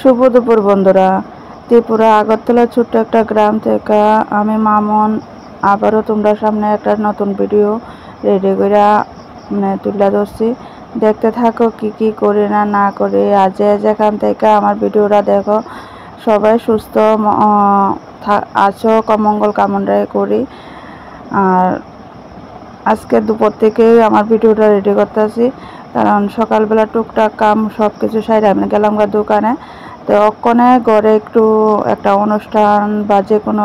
শুভ দুপুর বন্ধুরা। ত্রিপুরা আগরতলা ছোট্ট একটা গ্রাম থেকে আমি মামুন আবারও তোমরা সামনে একটা নতুন ভিডিও রেডি করে তুলে ধরছি। দেখতে থাকো কি কি করি না করি। আজ যেখান থেকে আমার ভিডিওটা দেখো সবাই সুস্থ আছো মঙ্গল কামনা করি। আর আজকে দুপুর থেকে আমার ভিডিওটা রেডি করতেছি, কারণ সকালবেলা টুকটাক কাম সব কিছু সাইডে আমি গেলাম দোকানে। তো অক্ষণে ঘরে একটু একটা অনুষ্ঠান বা যে কোনো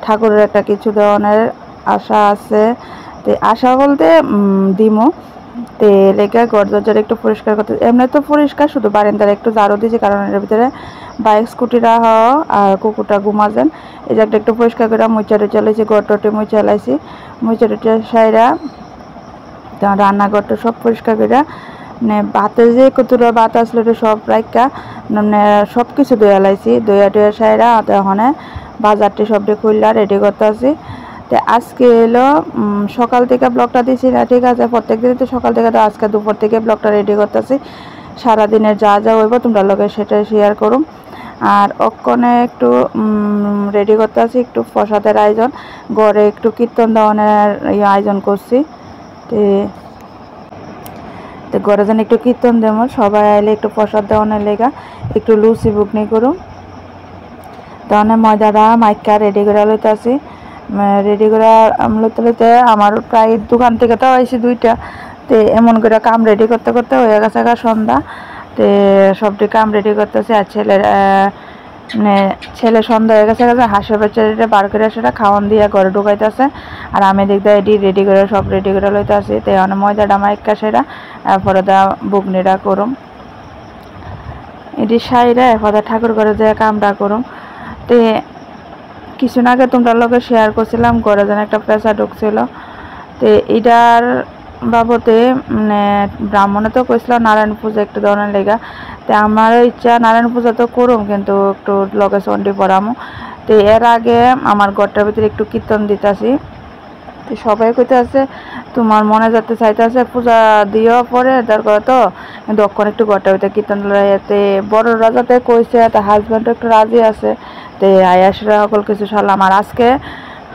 ঠাকুরের একটা কিছু দেওয়ানোর আশা আছে। তো আশা বলতে দিমো তে লেগে ঘর দরজার একটু পরিষ্কার করতে, এমনি তো পরিষ্কার, শুধু বারান্দার একটু ঝাড়ু দিয়েছি, কারণ এর ভিতরে বাইক স্কুটি রাখা আর কুকুরটা ঘুমাছেন। এই জায়গাটা একটু পরিষ্কার করে মুচা টুচা লাইছি, ঘর টটে মুচা লাইছি, মুচা টুচা সাইরা রান্নাঘরটা সব পরিষ্কার করে ভাতে যে কতটা ভাত আসলে সব রাখা সব কিছু ধুয়ে লাইছি, ধুয়া টুয়া সাইরা ওখানে বাজারটি সবটি খুললা রেডি করতে আছি। তো আজকে এলো সকাল থেকে ব্লগটা দিছি না, ঠিক আছে, প্রত্যেক দিনই তো সকাল থেকে, তো আজকে দুপুর থেকে ব্লগটা রেডি করতেছি। সারাদিনের যা যা হইব তোমরা লোকের সেটা শেয়ার করুম। আর অক্ষণে একটু রেডি করতে আছি, একটু প্রসাদের আয়োজন, ঘরে একটু কীর্তন দেওয়ানের আয়োজন করছি। তো ঘরে যেন একটু কীর্তন দেবো, সবাই আইলে একটু প্রসাদ দেওয়ানের লেগা একটু লুচি বুকনি করুম। তখন ময়দাটা মাইকা রেডি করে লইতে আসি, রেডি করে লইতে লইতে আমার প্রায় দোকান থেকে তো আইসি 2টা। তো এমন করে কাম রেডি করতে করতে হয়ে গেছে সন্ধ্যা। তো সবটি কাম রেডি করতেছি। আর ছেলে সন্ধ্যা হয়ে গেছে, হাঁসের বাচ্চাটা বার করে সেটা খাওয়ান দিয়ে ঘরে ঢুকাইতেছে। আর আমি দেখতে এটি রেডি করে সব রেডি করে লইতে আসি। তো ময়দাটা মাইকা সেরা এরপরে বুকনিটা করুম, এটি সাইরা এরপরে ঠাকুর ঘরে যে কামটা করুম। তো কিছুদিন আগে তোমরা লোকে শেয়ার করছিলাম ঘরে যেন একটা পেশা ঢুকছিল। তো এটার বাবদে ব্রাহ্মণে তো কইছিল নারায়ণ পূজা একটু ধরনের লেগা। তো আমার ইচ্ছা নারায়ণ পূজা তো করুম, কিন্তু একটু লগে চণ্ডী পড়ামো। তো এর আগে আমার ঘরটার ভিতরে একটু কীর্তন দিতেছি। তো সবাই কইতে আছে তোমার মনে যাতে চাইতে আছে পূজা দিও পরে দরকার, তো কিন্তু অক্ষণ একটু ঘরটার ভিতরে কীর্তন এতে বড় রাজাতে কইছে, তা হাজব্যান্ডও একটু রাজি আছে। তো আয়াসরা সকল কিছু সারলাম। আর আজকে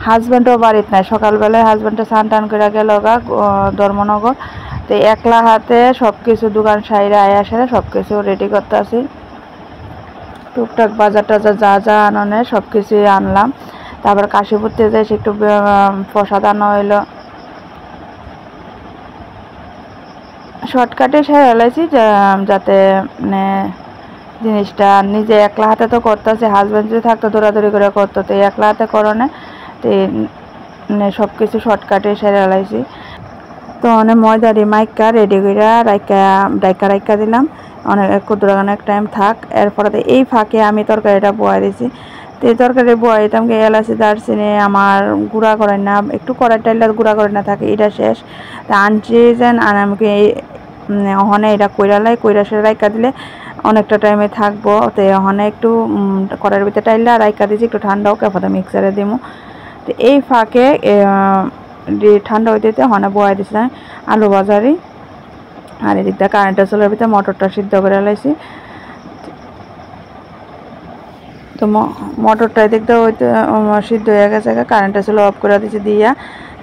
হাজব্যান্ডও বাড়িতে নাই, সকালবেলায় হাজব্যান্ডটা স্নান টান করে গেল ধর্মনগর। তো একলা হাতে সব কিছু দোকান সাইরে আয়াসেরা সব কিছু রেডি করতে আসি, টুকটাক বাজার টাজার যা যা আননে সব কিছুই আনলাম। তারপর কাশীপুরতে যাই একটু প্রসাদ আনা হইলো, শর্টকাটে সেরে এলাইছি যাতে জিনিসটা নিজে একলা হাতে তো করতেছে, হাজব্যান্ড যদি থাকতো দৌড়াদৌড়ি করে করতো, তো একলা হাতে করনে তো সব কিছু শর্টকাটে সেরে এলাইছি। তো অনেক ময়দারি মাইকা রেডি করে রাইকা দিলাম, অনেক অনেক টাইম থাক। এরপরে এই ফাঁকে আমি তরকারিটা বয়া দিয়েছি। তো এই তরকারি বয়া দিতাম কি এলাচি দারচিনি আমার গুঁড়া করেন না, একটু কড়াই টাইলার গুঁড়া করে না থাকে, এটা শেষ। তা আনছি যেন আর আমাকে ওখানে এটা কইরা সে রাইকা দিলে অনেকটা টাইমে থাকবো। তো ওখানে একটু কড়াইয়ের ভিতরে টাইলা রাইকা দিয়েছি, একটু ঠান্ডা হোক এরপরে মিক্সারে দিমু। তো এই ফাঁকে ঠান্ডা হইতে ওখানে বয়া দিছিলাম আলু বাজারি। আর এদিকটা কারেন্টের চুলার ভিতরে মটরটা সিদ্ধ করে লাইছি। তো মটরটা এদিকটা হইতে সিদ্ধ হয়ে গেছে, কারেন্টের চুলা অফ করে দিয়েছি দিয়া।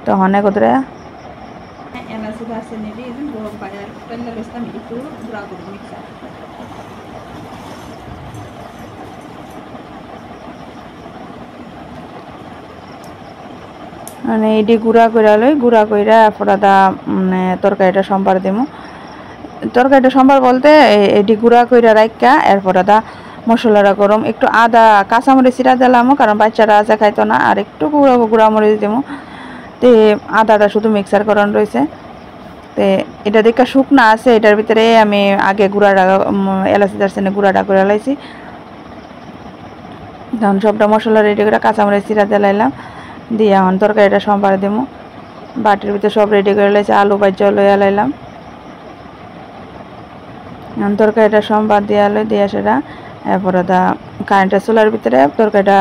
তো অনেক ওদের মানে এটি গুঁড়া করে লই, গুঁড়া কইরা এরপরে তরকারিটা সম্বার দিমু। তরকারিটা সম্বার বলতে এটি গুঁড়া কইরা রাইকা এরপরে মশলাটা গরম, একটু আদা কাঁচামরিচ চিরা দিলাম, কারণ বাচ্চারা আছে খাইতো না, আর একটু গুঁড়া মরিচ দিমু। তো আদাটা শুধু মিক্সার করন রয়েছে। তো এটা দেখে শুকনা আছে, এটার ভিতরে আমি আগে গুঁড়াটা এলাচি দারচিনি গুঁড়াটা করে লাইছি। তখন সবটা মশলা রেডি করে কাঁচামরিচ চিরা দিলাম, দিয়ে এখন তরকারিটা সম্বার দিমু। বাটির ভিতরে সব রেডি করে লাইছি, আলু ভাজ্য লইয়া লাইলাম। তরকারিটা সম্বার দিয়ে সেটা এরপরে কারেন্টের চুলার ভিতরে তরকারিটা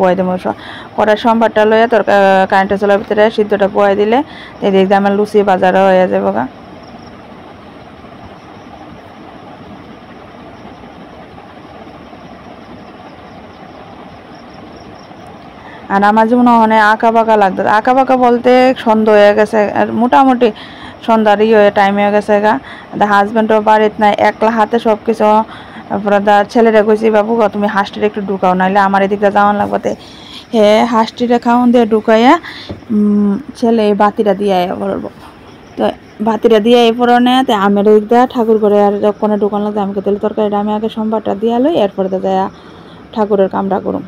বয়ে দেবো, কড়াই সম্বারটা লইয়া কারেন্টের চুলার ভিতরে সিদ্ধটা বয়ে দিলে এদিক দিয়ে আমার লুচি বাজারও হয়ে যাবো গা। আর আমার যেমন অনেক আঁকা বাঁকা লাগতো, আঁকা বাঁকা বলতে সন্ধ্যা হয়ে গেছে, আর মোটামুটি সন্ধ্যার হয়ে টাইম হয়ে গেছে গা। হাজব্যান্ডও বাড়িতে নাই, একলা হাতে সব কিছু। তারপরে ছেলেরা কইছি বাবু তুমি হাঁসটির একটু ঢুকাও, নাহলে আমার এদিকটা যাওয়ান লাগবে। হে হাঁসটিটা খাওয়ান দিয়ে ঢুকাইয়া ছেলে বাতিটা দিয়ে পড়বো। তো বাতিটা দিয়ে এই পড়নে তো আমের দিকটা ঠাকুর করে আর যখন ঢুকান লাগবে আমি তেল তরকারিটা আমি আগে সোমবারটা দিয়া লই, এরপরে তো যায় ঠাকুরের কামটা করুম।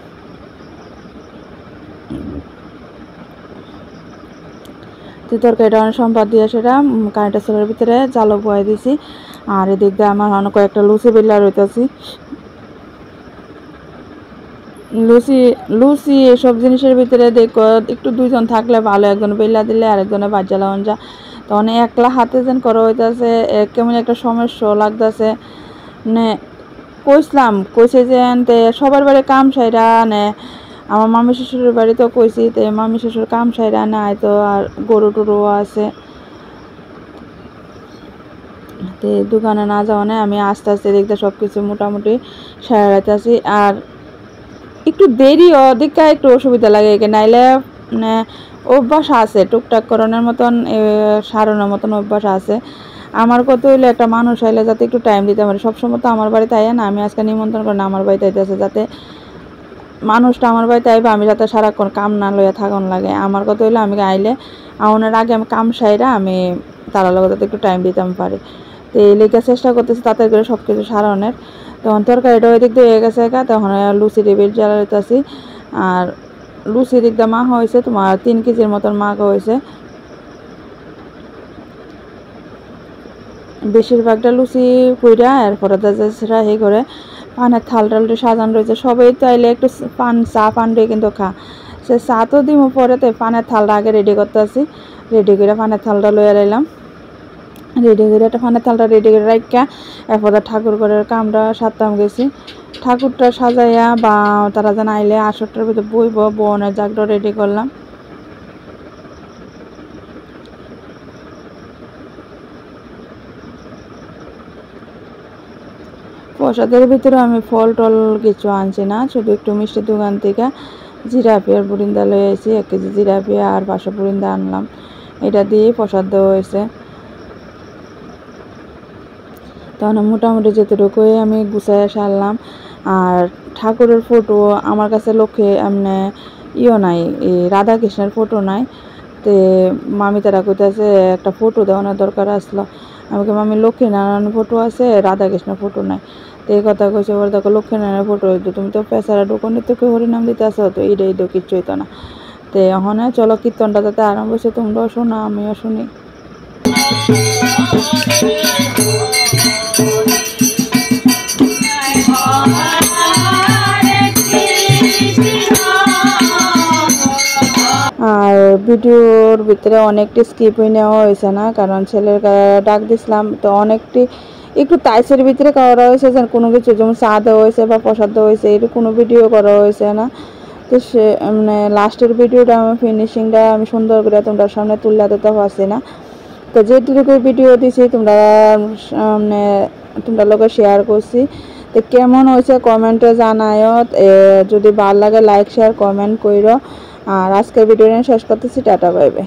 তো তরকারিটা অনেক সম্পাদ দিয়ে সেটা কারেন্টের সেলের ভিতরে জালক বয়ে দিছি। আর এদিক দিয়ে আমার অনেক কয়েকটা লুচি বেলা রইতেছি। লুচি এসব জিনিসের ভিতরে দেখো একটু দুইজন থাকলে ভালো, একজন বেলা দিলে আর একজনে বাজ্যা লাগান যা। তো অনেক একলা হাতে যেন করা হইতেছে, কেমন একটা সমস্যা লাগতেছে। মানে কইছে যে সবার বাড়ি কাম সাইরা নে, আমার মামি শ্বশুরের বাড়িতেও কইছি, তো মামি শ্বশুর কাম সাইরা নাই, তো আর গরু টরুও আছে। তো দোকানে না যাওয়া নেই, আমি আস্তে আস্তে দেখতে সব কিছু মোটামুটি সারাইতেছি। আর একটু দেরি ওদিকে একটু অসুবিধা লাগে, নাইলে মানে অভ্যাস আছে টুকটাক করানোর মতন, সারানোর মতন অভ্যাস আছে। আমার কত হইলে একটা মানুষ আইলে যাতে একটু টাইম দিতে পারে। সবসময় তো আমার বাড়িতে আইয়া না, আমি আজকে নিমন্ত্রণ করি না আমার বাড়িতে আইতেছে, যাতে মানুষটা আমার বাড়িতে আইবে, আমি যাতে সারাক্ষণ কাম না লইয়া থাকুন লাগে। আমার কথা হইলে আমি আইলে আউনের আগে আমি কাম সাইরা আমি তারা লোক যাতে একটু টাইম দিতে পারি। তো এই লেগে চেষ্টা করতেছি তাতে করে সব কিছু সারানোর। তখন তরকারিটা ওই দিক দিয়ে হয়ে গেছে তখন লুচি টেবিল জ্বালাইতেছি। আর লুচি দিক দিয়ে মাখা হয়েছে তোমার 3 কেজির মতন মাখা হয়েছে। বেশিরভাগটা লুচি কইরা এরপরে সেটা হে করে পানের থাল টালটা সাজানো রয়েছে। সবাই তো আইলে একটু চা পান দিয়ে কিন্তু খা, সে চা তো দিব পরে, তো পানের থালটা আগে রেডি করতে আসি। রেডি করে পানের থালটা লইয়া রাইলাম, রেডি করে একটা পানের থালটা রেডি করে রাখা। এরপরে ঠাকুর ঘরের কামটা সারতাম গেছি। ঠাকুরটা সাজাইয়া বা তারা যেন আইলে আসরটার ভিতরে বইব, বোনের জাগটা রেডি করলাম। প্রসাদের ভিতরে আমি ফল টল কিছু আনছি না, শুধু একটু মিষ্টি দোকান থেকে জিরাপি আর বুরিন্দা লয়ে আসি। 1 কেজি জিরাপি আর 500 বুরিন্দা আনলাম, এটা দিয়ে প্রসাদ দেওয়া হয়েছে। তখন মোটামুটি যেতটুকুই আমি গুছাইয়া সারলাম। আর ঠাকুরের ফটো আমার কাছে লক্ষ্যে এমনি নাই, এই রাধাকৃষ্ণের ফটো নাই। তো মামি তারা কইতেছে একটা ফটো দেওয়ানোর দরকার আসলো। আমাকে মামি লক্ষ্মীনারায়ণ ফটো আছে, রাধাকৃষ্ণের ফটো নাই। তো এই কথা কইছে, ওর দেখো লক্ষ্মীনারায়ণের ফটো হইতো, তুমি তো পেশারা ঢুকনি তো কেউ হরিনাম দিতে আসো, তো এইটাই তো কিচ্ছু হইতো না। তো এখন চলো কীর্তনটা যাতে আরম্ভ হয়েছে, তোমরাও শোনো আমিও শুনি। আর ভিডিওর ভিতরে অনেকটি স্কিপ হয়ে নেওয়া হয়েছে না, কারণ ছেলের ডাক দিছিলাম, তো অনেকটি একটু তাইসের ভিতরে করা হয়েছে, যেন কোনো কিছু যেমন চা দেওয়া হয়েছে বা প্রসাদ দেওয়া হয়েছে এটা কোনো ভিডিও করা হয়েছে না। তো সে মানে লাস্টের ভিডিওটা আমি ফিনিশিংটা আমি সুন্দর করে তোমরা সামনে তুলে দিতে পারছি না। তো যেটুকু ভিডিও দিছি মানে তোমরা লোকে শেয়ার করছি। তো কেমন হয়েছে কমেন্টে জানায়ও, যদি ভালো লাগে লাইক শেয়ার কমেন্ট করো। আর আজকের ভিডিওটা শেষ করতেছি, টাটা বাই বাই।